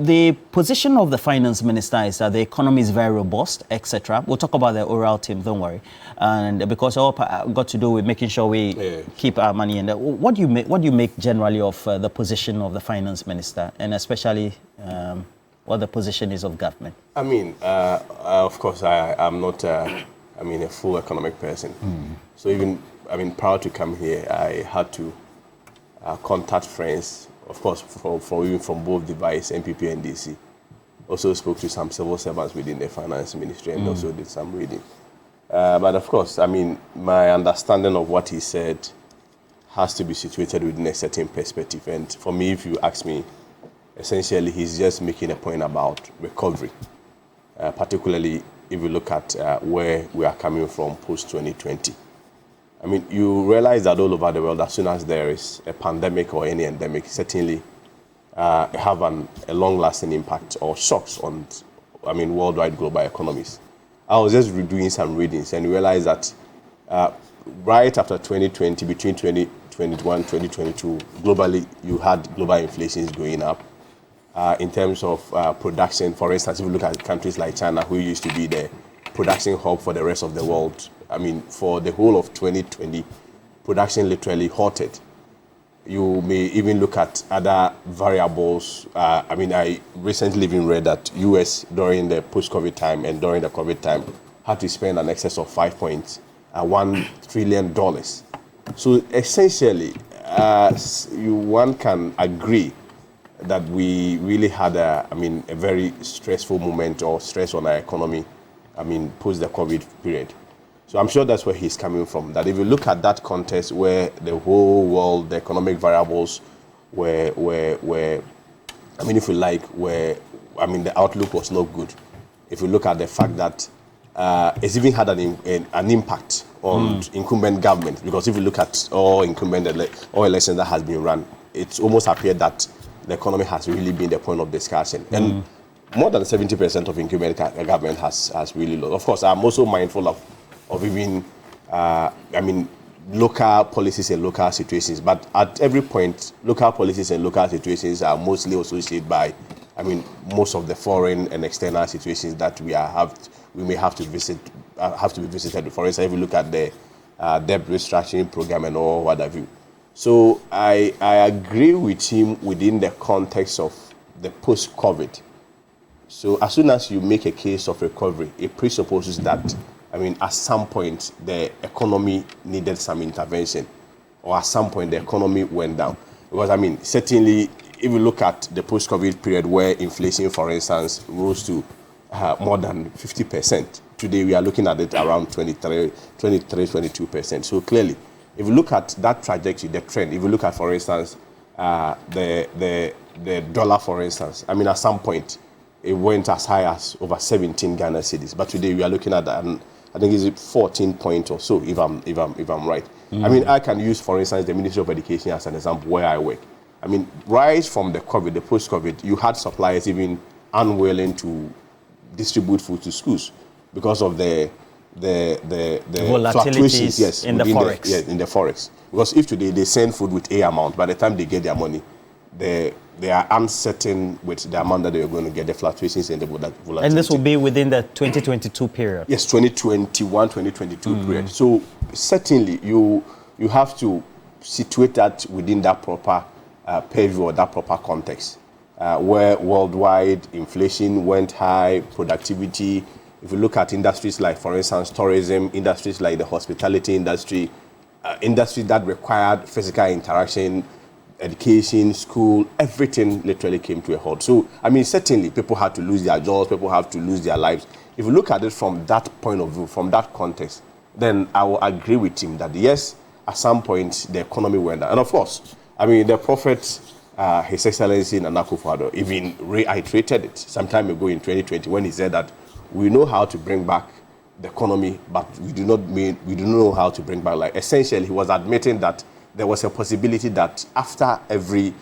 the position of the finance minister is that the economy is very robust, etc. We'll talk about the oral team, don't worry. And because all got to do with making sure we keep our money in there. What do you make generally of the position of the finance minister, and especially what the position is of government? I mean, of course, I'm not, a full economic person. So even, prior to come here, I had to contact friends, of course, even from both the Vice, NPP and DC. Also spoke to some civil servants within the finance ministry and also did some reading. But of course, my understanding of what he said has to be situated within a certain perspective. And for me, if you ask me, essentially, he's just making a point about recovery, particularly if you look at where we are coming from post-2020. You realize that all over the world, as soon as there is a pandemic or any endemic, certainly have a long-lasting impact or shocks on, worldwide global economies. I was just doing some readings and realized that right after 2020, between 2021 and 2022, globally, you had global inflation going up. In terms of production, for instance, if you look at countries like China, who used to be the production hub for the rest of the world, for the whole of 2020, production literally halted. You may even look at other variables. I recently even read that US during the post-COVID time and during the COVID time had to spend an excess of $5.1 trillion. So essentially, one can agree that we really had a very stressful moment or stress on our economy, post the COVID period. So I'm sure that's where he's coming from. That if you look at that context where the whole world, the economic variables were the outlook was not good. If you look at the fact that it's even had an impact on incumbent government, because if you look at all elections that has been run, it's almost appeared that the economy has really been the point of discussion. And more than 70% of incumbent government has really lost. Of course, I'm also mindful of even, local policies and local situations. But at every point, local policies and local situations are mostly associated by, most of the foreign and external situations that we may have to visit, have to be visited. For instance, if you look at the debt restructuring program and all what have you. So I agree with him within the context of the post-COVID. So as soon as you make a case of recovery, it presupposes that, at some point the economy needed some intervention, or at some point the economy went down. Because certainly, if you look at the post-COVID period where inflation, for instance, rose to more than 50%, today we are looking at it around 22%. So clearly, if you look at that trajectory, the trend, if you look at, for instance, the dollar, for instance, at some point, it went as high as over 17 Ghana cedis. But today we are looking at, I think it's 14 point or so, if I'm right. I can use, for instance, the Ministry of Education as an example where I work. Right from the COVID, the post-COVID, you had suppliers even unwilling to distribute food to schools because of the fluctuations, yes, in the forex. In the forex. Because if today they send food with A amount, by the time they get their money, they are uncertain with the amount that they are going to get, the fluctuations in the volatility. And this will be within the 2022 period? Yes, 2021, 2022 period. So certainly you have to situate that within that proper purview or that proper context, where worldwide inflation went high, productivity. If you look at industries like, for instance, tourism, industries like the hospitality industry, industries that required physical interaction, education, school, everything literally came to a halt. So, certainly people had to lose their jobs, people have to lose their lives. If you look at it from that point of view, from that context, then I will agree with him that yes, at some point the economy went down. And of course, the prophet, His Excellency Nana Akufo-Addo, even reiterated it some time ago in 2020 when he said that we know how to bring back the economy, but we do not know how to bring back life. Essentially, he was admitting that there was a possibility that after every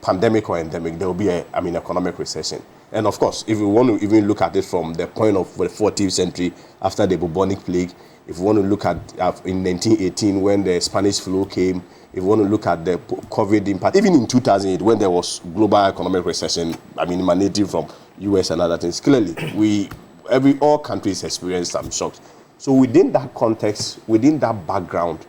pandemic or endemic, there will be an economic recession. And of course, if we want to even look at it from the point of the 14th century, after the bubonic plague, if we want to look at in 1918 when the Spanish flu came, if you want to look at the COVID impact, even in 2008 when there was global economic recession, I mean, emanating from US and other things, clearly all countries experienced some shocks. So within that context, within that background,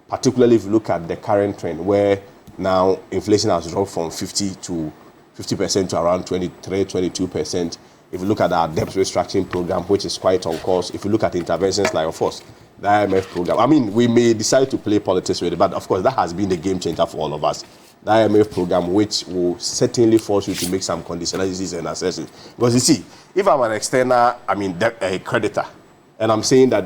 particularly if you look at the current trend where now inflation has dropped from 50% to around 23, 22%. If you look at our debt restructuring program, which is quite on course, if you look at interventions like, of course, the IMF program, I mean, we may decide to play politics with it, but of course, that has been the game changer for all of us. The IMF program, which will certainly force you to make some conditionalities and assessments. Because you see, if I'm an external, a creditor, and I'm saying that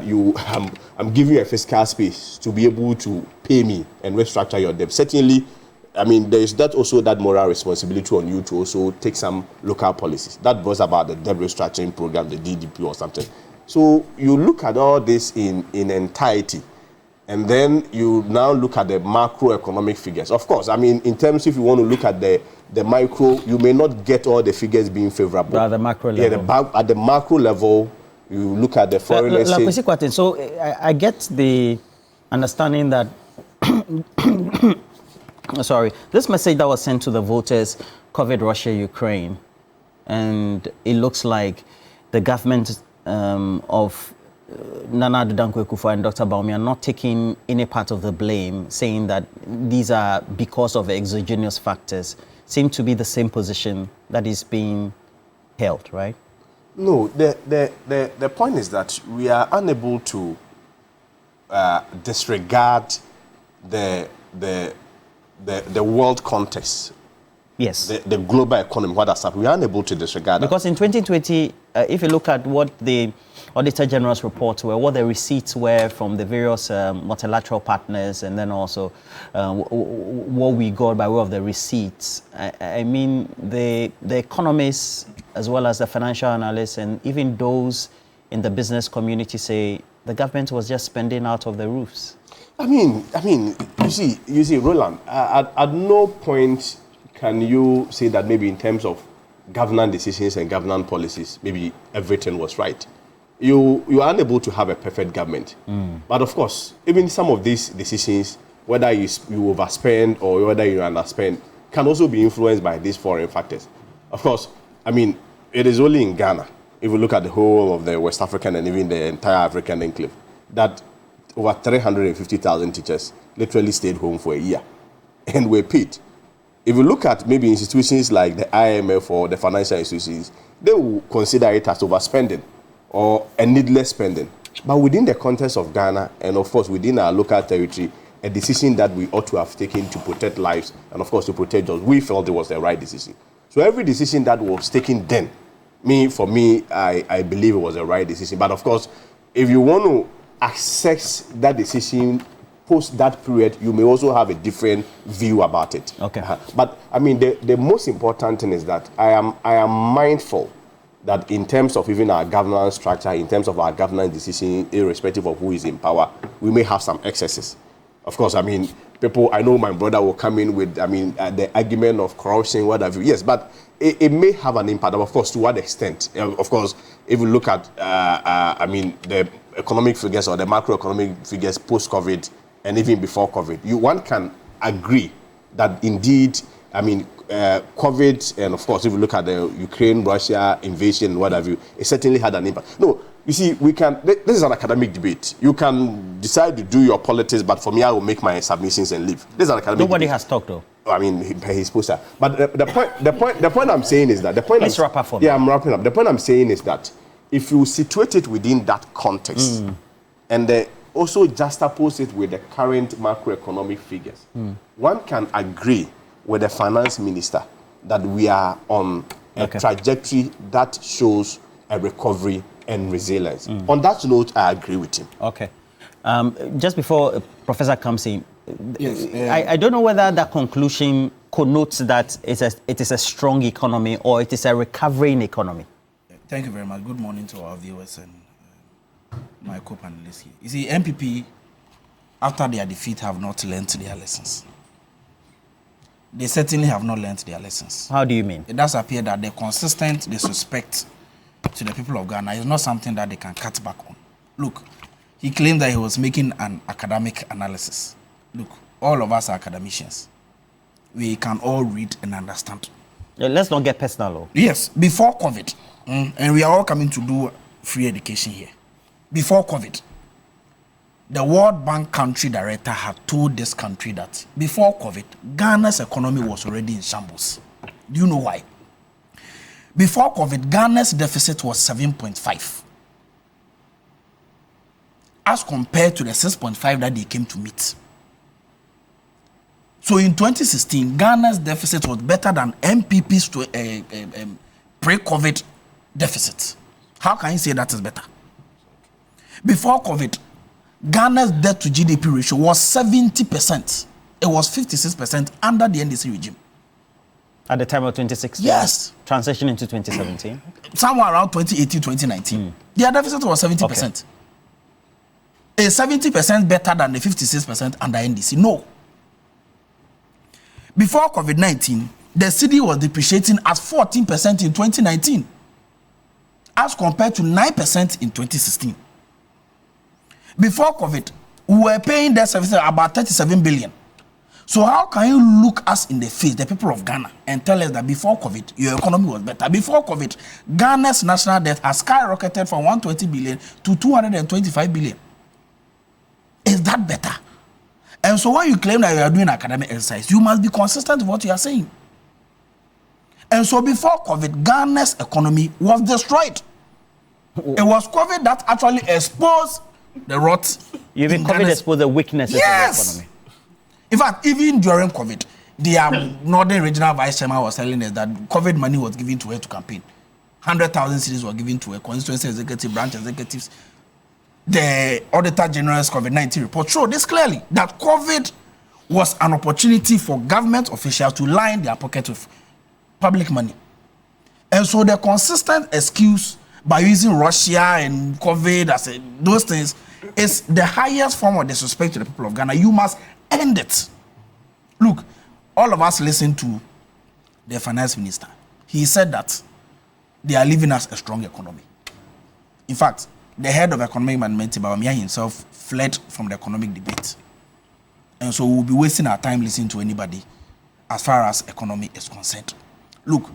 I'm giving you a fiscal space to be able to pay me and restructure your debt, certainly, there is also that moral responsibility on you to also take some local policies. That was about the debt restructuring program, the DDP or something. So you look at all this in entirety, and then you now look at the macroeconomic figures. Of course, in terms, if you want to look at the micro, you may not get all the figures being favorable. But at the macro level. Yeah, at the macro level, you look at the foreign exchange. So I get the understanding that, sorry, this message that was sent to the voters covered Russia, Ukraine, and it looks like the government of Nana Addo Akufo-Addo and Dr. Bawumia are not taking any part of the blame, saying that these are because of exogenous factors. Seem to be the same position that is being held, right? No, the point is that we are unable to disregard the world context. Yes. The global economy, what has happened, we are unable to disregard because in 2020, if you look at what the Auditor General's reports were, what the receipts were from the various multilateral partners, and then also what we got by way of the receipts, the economists as well as the financial analysts and even those in the business community say the government was just spending out of the roofs. You see, Roland, at no point can you say that maybe in terms of governance decisions and governance policies, maybe everything was right. You are unable to have a perfect government. But of course, even some of these decisions, whether you overspend or whether you underspend, can also be influenced by these foreign factors. Of course, it is only in Ghana, if you look at the whole of the West African and even the entire African enclave, that over 350,000 teachers literally stayed home for a year and were paid. If you look at maybe institutions like the IMF or the financial institutions, they will consider it as overspending or a needless spending. But within the context of Ghana and of course within our local territory, a decision that we ought to have taken to protect lives and of course to protect jobs, we felt it was the right decision. So every decision that was taken then, I believe it was the right decision. But of course, if you want to assess that decision post that period, you may also have a different view about it. Okay. But the most important thing is that I am mindful that in terms of even our governance structure, in terms of our governance decision, irrespective of who is in power, we may have some excesses. Of course, I know my brother will come in with, the argument of corruption, what have you. Yes, but it may have an impact. Of course, to what extent? Of course, if you look at, the economic figures or the macroeconomic figures post-COVID and even before COVID, one can agree that indeed, COVID, and of course, if you look at the Ukraine-Russia invasion, what have you, it certainly had an impact. No, you see, this is an academic debate. You can decide to do your politics, but for me, I will make my submissions and leave. This is an academic Nobody debate. has talked, though. He's supposed to. But the point I'm saying is that Let's wrap up for me. Yeah, I'm wrapping up. The point I'm saying is that if you situate it within that context and also juxtapose it with the current macroeconomic figures, one can agree with the finance minister that we are on a trajectory that shows a recovery and resilience. On that note, I agree with him. Okay. Just before Professor comes in, yes, I don't know whether that conclusion connotes that it is a strong economy or it is a recovering economy. Thank you very much. Good morning to our viewers and my co-panelists here. You see, MPP, after their defeat, have not learned their lessons. They certainly have not learned their lessons. How do you mean? It does appear that the consistent disrespect to the people of Ghana is not something that they can cut back on. Look, he claimed that he was making an academic analysis. Look, all of us are academicians. We can all read and understand. Yeah, let's not get personal. Though. Yes, before COVID, and we are all coming to do free education here. Before COVID, the World Bank country director had told this country that before COVID, Ghana's economy was already in shambles. Do you know why? Before COVID, Ghana's deficit was 7.5. As compared to the 6.5 that they came to meet. So in 2016, Ghana's deficit was better than MPP's pre-COVID deficit. How can you say that is better? Before COVID, Ghana's debt to GDP ratio was 70%. It was 56% under the NDC regime. At the time of 2016? Yes. Transition into 2017? Somewhere around 2018, 2019. Their deficit was 70%. Okay. Is 70% better than the 56% under NDC? No. Before COVID-19, the cedi was depreciating at 14% in 2019 as compared to 9% in 2016. Before COVID, we were paying debt service about 37 billion. So how can you look us in the face, the people of Ghana, and tell us that before COVID, your economy was better? Before COVID, Ghana's national debt has skyrocketed from 120 billion to 225 billion. Is that better? And so when you claim that you are doing academic exercise, you must be consistent with what you are saying. And so before COVID, Ghana's economy was destroyed. It was COVID that actually exposed the rot. You mean COVID exposed the weaknesses of the economy? In fact, even during COVID, the Northern Regional Vice Chairman was telling us that COVID money was given to her to campaign. 100,000 cedis were given to her constituency executive, branch executives. The Auditor General's COVID-19 report showed this clearly, that COVID was an opportunity for government officials to line their pocket with public money. And so the consistent excuse by using Russia and COVID as those things is the highest form of disrespect to the people of Ghana. You must end it. Look, all of us listened to the finance minister. He said that they are leaving us a strong economy. In fact, the head of economic management, Bawumia himself, fled from the economic debate. And so we'll be wasting our time listening to anybody as far as economy is concerned. Look,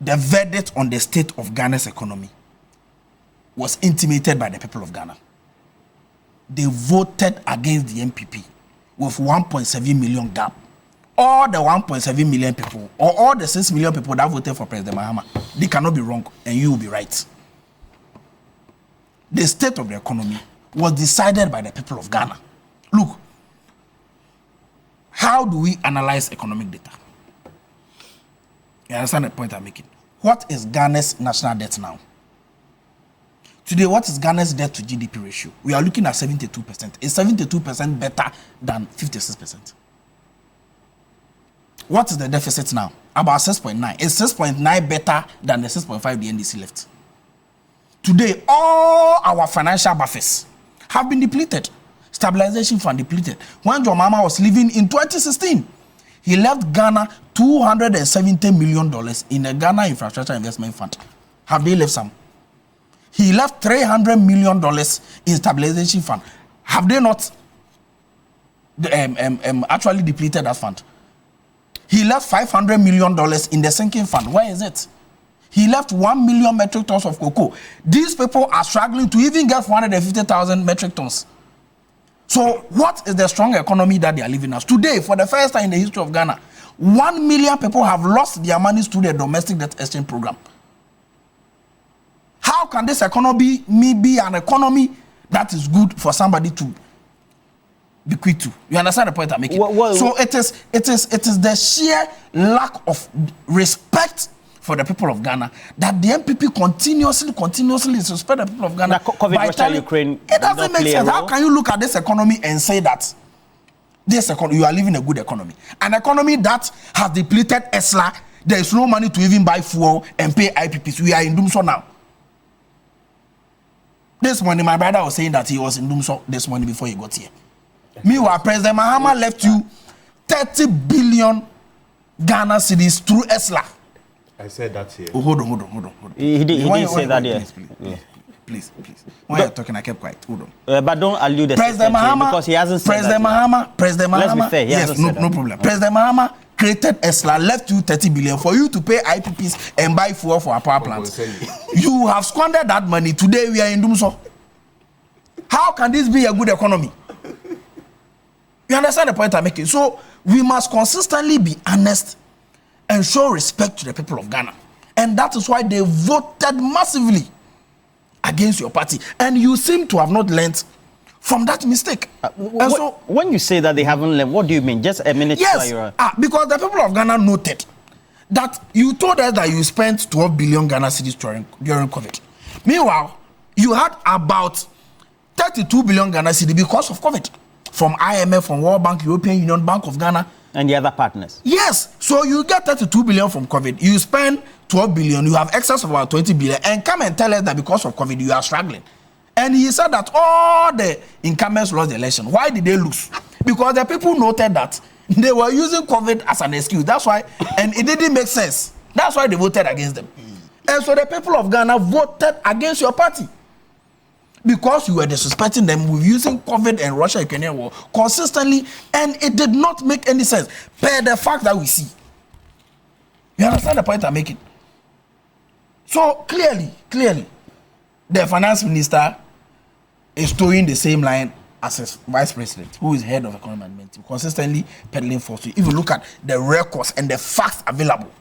the verdict on the state of Ghana's economy was intimated by the people of Ghana. They voted against the MPP with 1.7 million gap. All the 1.7 million people, or all the 6 million people that voted for President Mahama, they cannot be wrong, and you will be right. The state of the economy was decided by the people of Ghana. Look, how do we analyze economic data? You understand the point I'm making? What is Ghana's national debt now? Today, what is Ghana's debt to GDP ratio? We are looking at 72%. Is 72% better than 56%? What is the deficit now? About 6.9. Is 6.9 better than the 6.5 the NDC left? Today, all our financial buffers have been depleted. Stabilization fund depleted. When John Mahama was living in 2016, he left Ghana $270 million in the Ghana Infrastructure Investment Fund. Have they left some? He left $300 million in stabilization fund. Have they not actually depleted that fund? He left $500 million in the sinking fund. Where is it? He left 1 million metric tons of cocoa. These people are struggling to even get 450,000 metric tons. So what is the strong economy that they are living as? Today, for the first time in the history of Ghana, 1 million people have lost their money through the domestic debt exchange program. How can this economy be an economy that is good for somebody to bequeath to? You understand the point I'm making? So it is the sheer lack of respect for the people of Ghana that the MPP continuously disrespect the people of Ghana. COVID, Russia, Ukraine, it doesn't make sense. How can you look at this economy and say that this economy, you are living a good economy? An economy that has depleted ESLA, there is no money to even buy fuel and pay IPPs. We are in doom so now. This morning, my brother was saying that he was in Dumso this morning before he got here. Meanwhile, President Mahama left you 30 billion Ghana cedis through ESLA. I said that here. Oh, hold on. He didn't say that here. Please. please. While you're talking, I kept quiet. Hold on. But don't allude the President Mahama, because he hasn't said President that. President Mahama. Let's be fair. Yes, no problem. President Mahama created ESLA, left you 30 billion for you to pay IPPs and buy fuel for our power plants. You have squandered that money. Today we are in Dumso. How can this be a good economy? You understand the point I'm making? So we must consistently be honest and show respect to the people of Ghana. And that is why they voted massively against your party. And you seem to have not learned from that mistake. And so, when you say that they haven't learned, what do you mean? Just a minute. Yes, because the people of Ghana noted that you told us that you spent 12 billion Ghana cedis during COVID. Meanwhile, you had about 32 billion Ghana cedis because of COVID. From IMF, from World Bank, European Union, Bank of Ghana. And the other partners. Yes. So you get 32 billion from COVID. You spend 12 billion. You have excess of about 20 billion. And come and tell us that because of COVID, you are struggling. And he said that all the incumbents lost the election. Why did they lose? Because the people noted that they were using COVID as an excuse. That's why. And it didn't make sense. That's why they voted against them. And so the people of Ghana voted against your party. Because you were disrespecting them with using COVID and Russia-Ukrainian war consistently, and it did not make any sense. Per the fact that we see. You understand the point I'm making? So clearly, the finance minister is towing the same line as his vice president, who is head of economic management, consistently peddling false. If you look at the records and the facts available,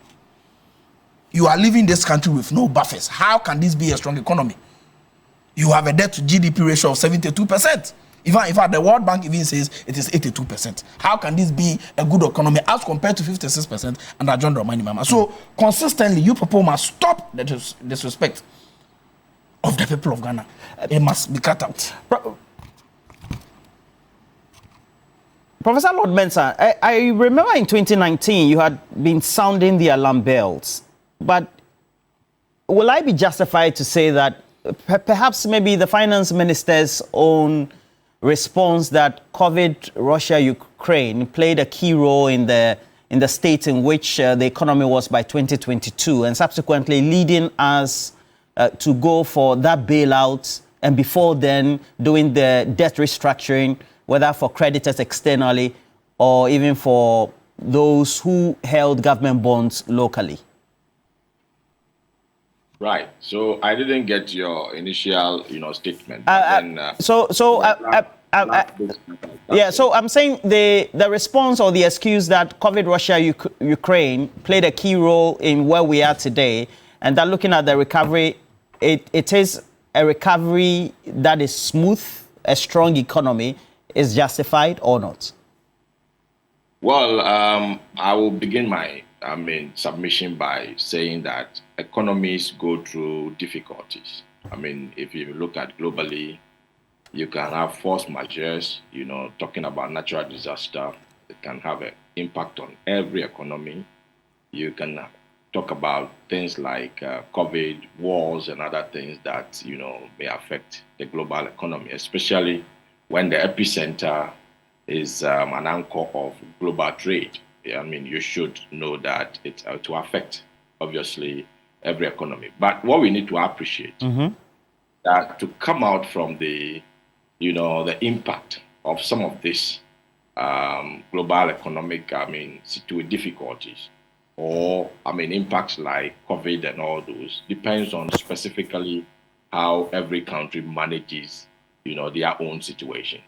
you are leaving this country with no buffers. How can this be a strong economy? You have a debt to GDP ratio of 72%. In fact, the World Bank even says it is 82%. How can this be a good economy as compared to 56% under John Dramani Mahama? So consistently, you people must stop the disrespect of the people of Ghana. It must be cut out. Professor Lord Mensah, I remember in 2019 you had been sounding the alarm bells, but will I be justified to say that perhaps maybe the finance minister's own response that COVID, Russia, Ukraine played a key role in the state in which the economy was by 2022, and subsequently leading us to go for that bailout, and before then doing the debt restructuring, whether for creditors externally or even for those who held government bonds locally? Right. So I didn't get your initial, statement. So I'm saying the response or the excuse that COVID, Russia, Ukraine played a key role in where we are today, and that looking at the recovery, it is a recovery that is smooth, a strong economy, is justified or not? Well, I will begin my submission by saying that economies go through difficulties. If you look at globally, you can have force majeures, talking about natural disaster. It can have an impact on every economy. You can talk about things like COVID, wars, and other things that, may affect the global economy, especially when the epicenter is an anchor of global trade. You should know that it to affect, obviously, every economy. But what we need to appreciate that to come out from the impact of some of this global economic, difficulties, or impacts like COVID and all those, depends on specifically how every country manages, their own situation.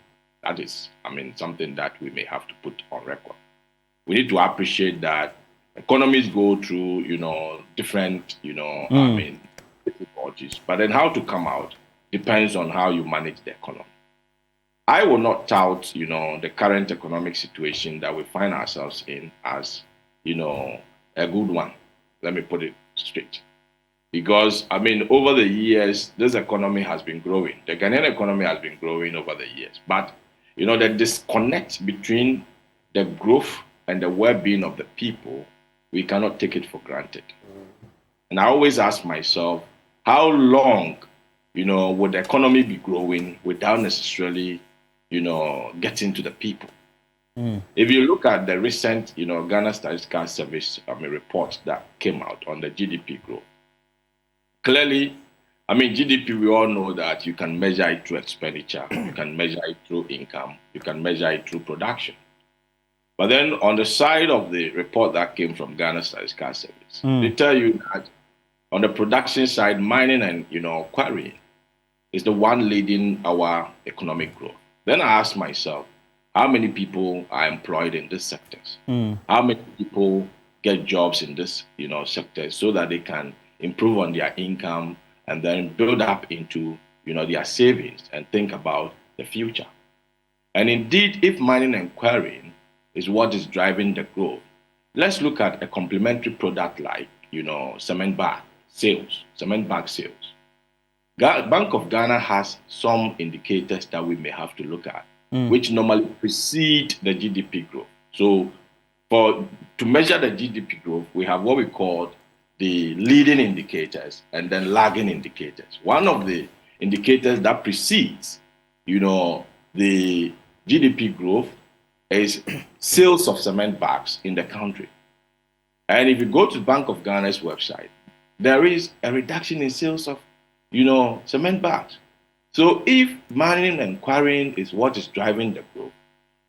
That is, something that we may have to put on record. We need to appreciate that economies go through, different, difficulties. But then how to come out depends on how you manage the economy. I will not tout, the current economic situation that we find ourselves in as, a good one. Let me put it straight. Because, over the years, this economy has been growing. The Ghanaian economy has been growing over the years. But, the disconnect between the growth and the well-being of the people, we cannot take it for granted. And I always ask myself, how long, would the economy be growing without necessarily, getting to the people? If you look at the recent, Ghana Statistical Service report that came out on the GDP growth, clearly I mean, GDP, we all know that you can measure it through expenditure, you can measure it through income, you can measure it through production. But then on the side of the report that came from Ghana Statistical Service, they tell you that on the production side, mining and quarrying is the one leading our economic growth. Then I asked myself, how many people are employed in these sectors? How many people get jobs in this sectors so that they can improve on their income and then build up into their savings and think about the future? And indeed, if mining and quarrying is what is driving the growth, let's look at a complementary product like cement bag sales. Bank of Ghana has some indicators that we may have to look at, which normally precede the GDP growth. So to measure the GDP growth, we have what we call the leading indicators and then lagging indicators. One of the indicators that precedes, the GDP growth is sales of cement bags in the country. And if you go to Bank of Ghana's website, there is a reduction in sales of, cement bags. So if mining and quarrying is what is driving the growth,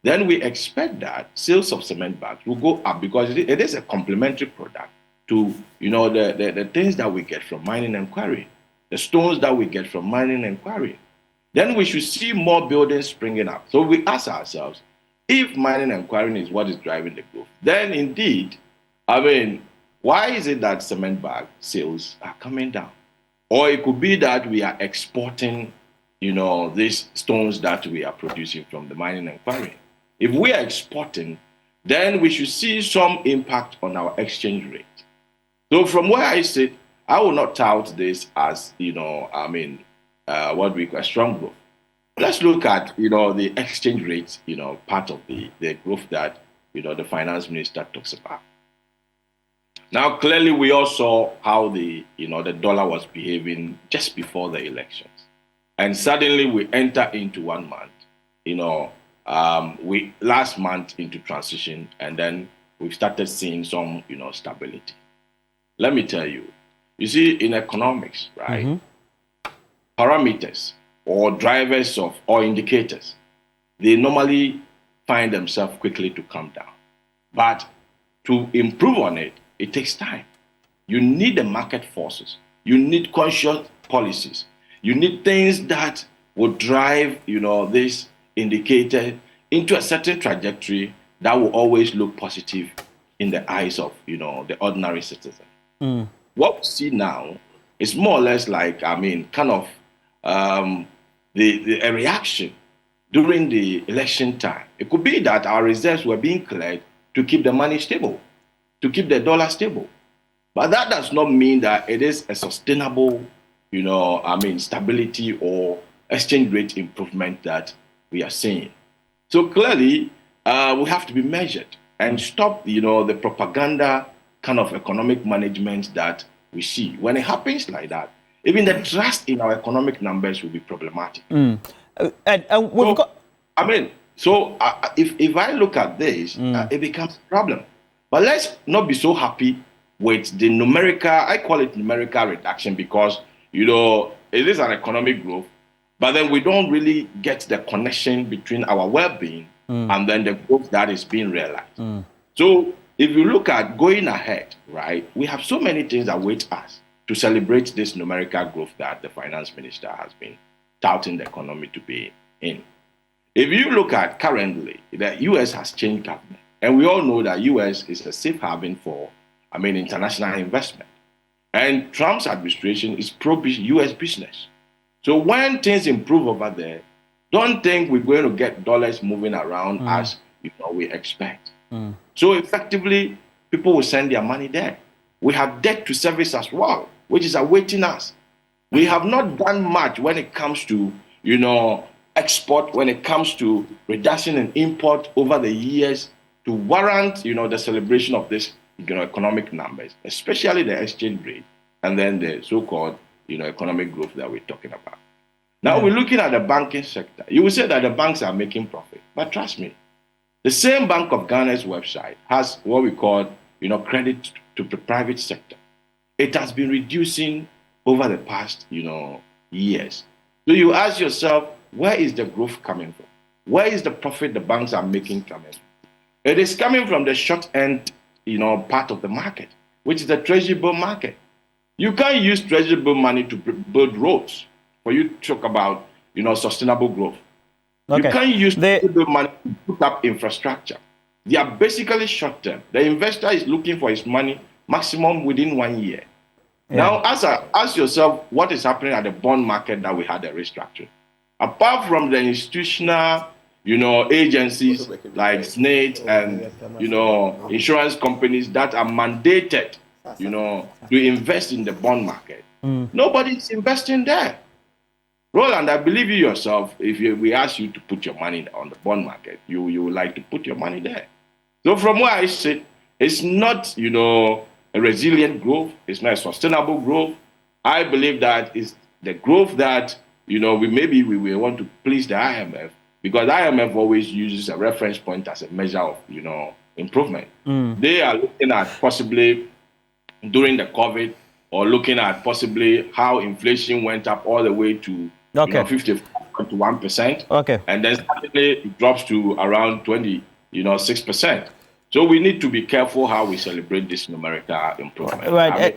then we expect that sales of cement bags will go up because it is a complementary product to, the things that we get from mining and quarrying, the stones that we get from mining and quarrying. Then we should see more buildings springing up. So we ask ourselves, if mining and quarrying is what is driving the growth, then indeed, why is it that cement bag sales are coming down? Or it could be that we are exporting, these stones that we are producing from the mining and quarrying. If we are exporting, then we should see some impact on our exchange rate. So from where I sit, I will not tout this as, what we call strong growth. Let's look at, the exchange rate, part of the growth that, the finance minister talks about. Now, clearly, we all saw how the dollar was behaving just before the elections. And suddenly we enter into 1 month, we last month into transition, and then we've started seeing some, stability. Let me tell you, see, in economics, right, parameters or drivers or indicators, they normally find themselves quickly to come down. But to improve on it, it takes time. You need the market forces. You need conscious policies. You need things that will drive, this indicator into a certain trajectory that will always look positive in the eyes of, the ordinary citizen. What we see now is more or less like, a reaction during the election time. It could be that our reserves were being cleared to keep the money stable, to keep the dollar stable. But that does not mean that it is a sustainable, stability or exchange rate improvement that we are seeing. So clearly, we have to be measured and stop, the propaganda kind of economic management that we see. When it happens like that, even the trust in our economic numbers will be problematic. And we've got... if I look at this, it becomes a problem. But let's not be so happy with the numerical, I call it numerical reduction because, it is an economic growth, but then we don't really get the connection between our well-being and then the growth that is being realized. So if you look at going ahead, right, we have so many things that await us to celebrate this numerical growth that the finance minister has been touting the economy to be in. If you look at currently, the U.S. has changed government. And we all know that U.S. is a safe haven for, international investment. And Trump's administration is pro-U.S. business. So when things improve over there, don't think we're going to get dollars moving around as we expect. So effectively, people will send their money there. We have debt to service as well, which is awaiting us. We have not done much when it comes to, export, when it comes to reduction in import over the years to warrant, the celebration of this, economic numbers, especially the exchange rate, and then the so-called, economic growth that we're talking about. Now we're looking at the banking sector. You will say that the banks are making profit, but trust me, the same Bank of Ghana's website has what we call, credit to the private sector. It has been reducing over the past, years. So you ask yourself, where is the growth coming from? Where is the profit the banks are making coming from? It is coming from the short end, part of the market, which is the treasury bill market. You can't use treasury bill money to build roads for you to talk about, sustainable growth. Okay. You can't use treasury bill money to put up infrastructure. They are basically short term. The investor is looking for his money maximum within 1 year. Yeah. Now, ask yourself what is happening at the bond market that we had a restructuring. Apart from the institutional, agencies like SNATE and, insurance companies that are mandated, to invest in the bond market, nobody is investing there. Roland, I believe you yourself, if we ask you to put your money on the bond market, you would like to put your money there. So from where I sit, it's not, a resilient growth. It's not a sustainable growth. I believe that is the growth that, we want to please the IMF, because IMF always uses a reference point as a measure of, improvement. They are looking at possibly during the COVID, or looking at possibly how inflation went up all the way to 51%. Okay. And then suddenly it drops to around 6%. So we need to be careful how we celebrate this numerical improvement. Right.